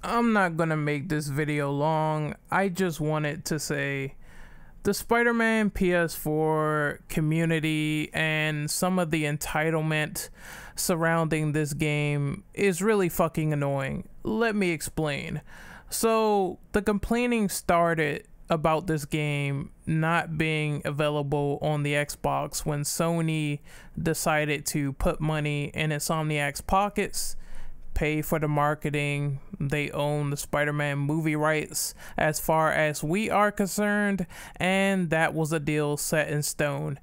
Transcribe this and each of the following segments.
I'm not gonna make this video long. I just wanted to say the Spider-Man PS4 community and some of the entitlement surrounding this game is really fucking annoying. Let me explain. So the complaining started about this game not being available on the Xbox when Sony decided to put money in Insomniac's pockets, pay for the marketing. They own the Spider-Man movie rights as far as we are concerned, and that was a deal set in stone.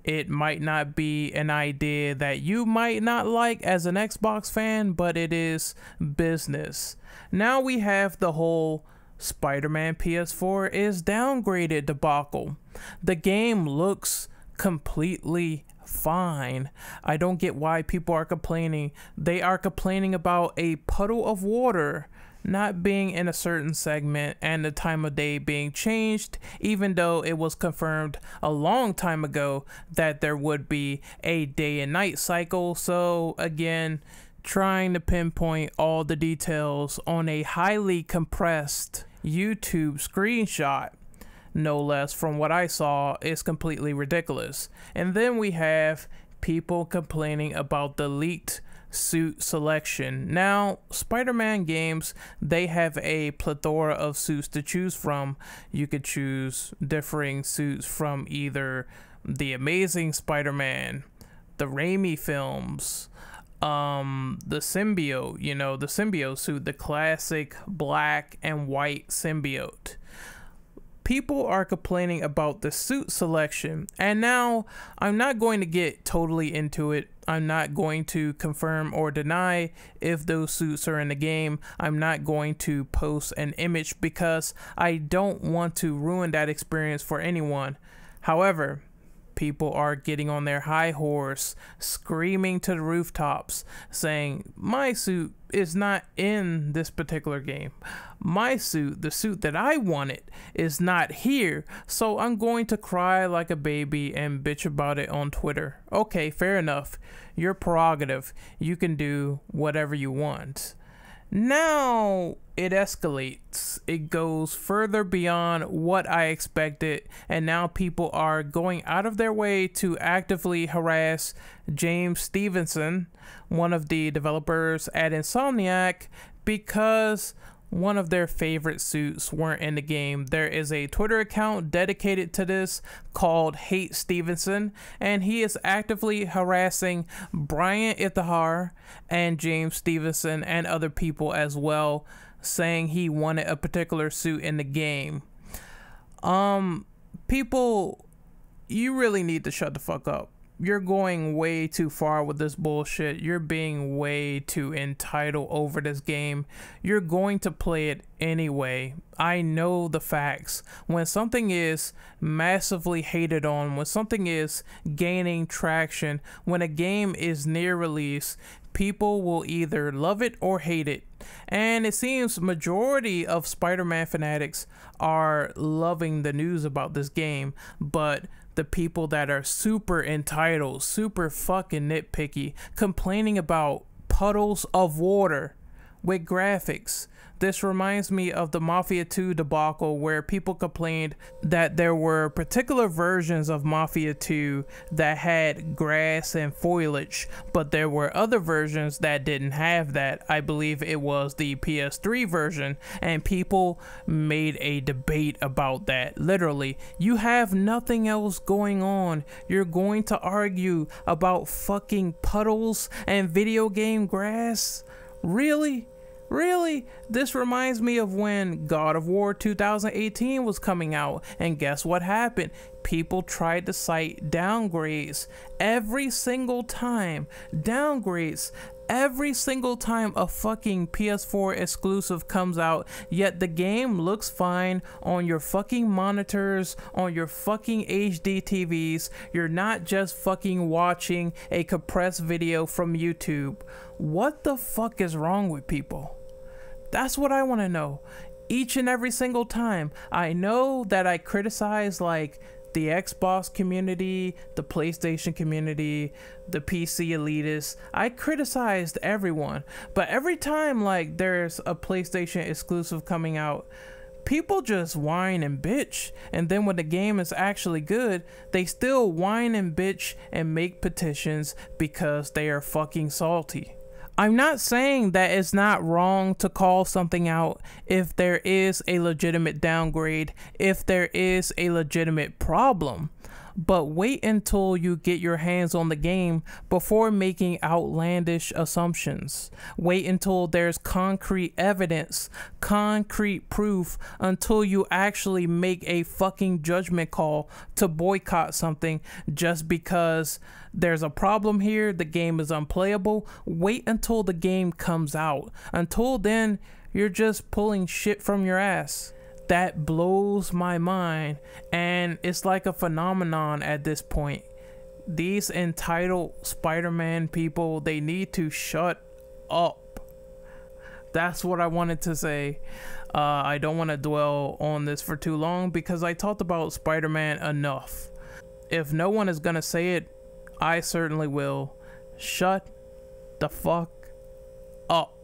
It might not be an idea that you might not like as an Xbox fan, but it is business. Now we have the whole Spider-Man PS4 is downgraded debacle. The game looks completely fine. I don't get why people are complaining. They are complaining about a puddle of water not being in a certain segment and the time of day being changed, even though it was confirmed a long time ago that there would be a day and night cycle. So again, trying to pinpoint all the details on a highly compressed YouTube screenshot, no less, from what I saw, is completely ridiculous. And then we have people complaining about the leaked suit selection. Now, Spider-Man games, they have a plethora of suits to choose from. You could choose differing suits from either the Amazing Spider-Man, the Raimi films, the symbiote, the symbiote suit, the classic black and white symbiote. People are complaining about the suit selection, and now I'm not going to get totally into it. I'm not going to confirm or deny if those suits are in the game. I'm not going to post an image because I don't want to ruin that experience for anyone. However, people are getting on their high horse, screaming to the rooftops, saying, my suit is not in this particular game. My suit, the suit that I wanted, is not here. So I'm going to cry like a baby and bitch about it on Twitter. Okay, fair enough. Your prerogative. You can do whatever you want. Now it escalates. It goes further beyond what I expected, and now people are going out of their way to actively harass James Stevenson, one of the developers at Insomniac, because one of their favorite suits weren't in the game. There is a Twitter account dedicated to this called Hate Stevenson, and he is actively harassing Brian Ithahar and James Stevenson and other people as well, saying he wanted a particular suit in the game. People, you really need to shut the fuck up. You're going way too far with this bullshit. You're being way too entitled over this game. You're going to play it anyway. I know the facts. When something is massively hated on, when something is gaining traction, when a game is near release, people will either love it or hate it. And it seems majority of Spider-Man fanatics are loving the news about this game, but the people that are super entitled, super fucking nitpicky, complaining about puddles of water with graphics. This reminds me of the Mafia 2 debacle, where people complained that there were particular versions of Mafia 2 that had grass and foliage, but there were other versions that didn't have that. I believe it was the PS3 version, and people made a debate about that. Literally, you have nothing else going on. You're going to argue about fucking puddles and video game grass? Really? Really? This reminds me of when God of War 2018 was coming out, and guess what happened? People tried to cite downgrades every single time. Downgrades every single time a fucking PS4 exclusive comes out, yet the game looks fine on your fucking monitors, on your fucking HD TVs. You're not just fucking watching a compressed video from YouTube. What the fuck is wrong with people? That's what I want to know. Each and every single time. I know that I criticize like the Xbox community, the PlayStation community, the PC elitists. I criticized everyone, but every time like there's a PlayStation exclusive coming out, people just whine and bitch, and then when the game is actually good, they still whine and bitch and make petitions because they are fucking salty. I'm not saying that it's not wrong to call something out if there is a legitimate downgrade, if there is a legitimate problem, but wait until you get your hands on the game before making outlandish assumptions. Wait until there's concrete evidence, concrete proof, until you actually make a fucking judgment call to boycott something just because there's a problem here, the game is unplayable. Wait until the game comes out. Until then, you're just pulling shit from your ass. That blows my mind, and it's like a phenomenon at this point. These entitled Spider-Man people, they need to shut up. That's what I wanted to say. I don't want to dwell on this for too long because I talked about Spider-Man enough. If no one is gonna say it, I certainly will. Shut the fuck up.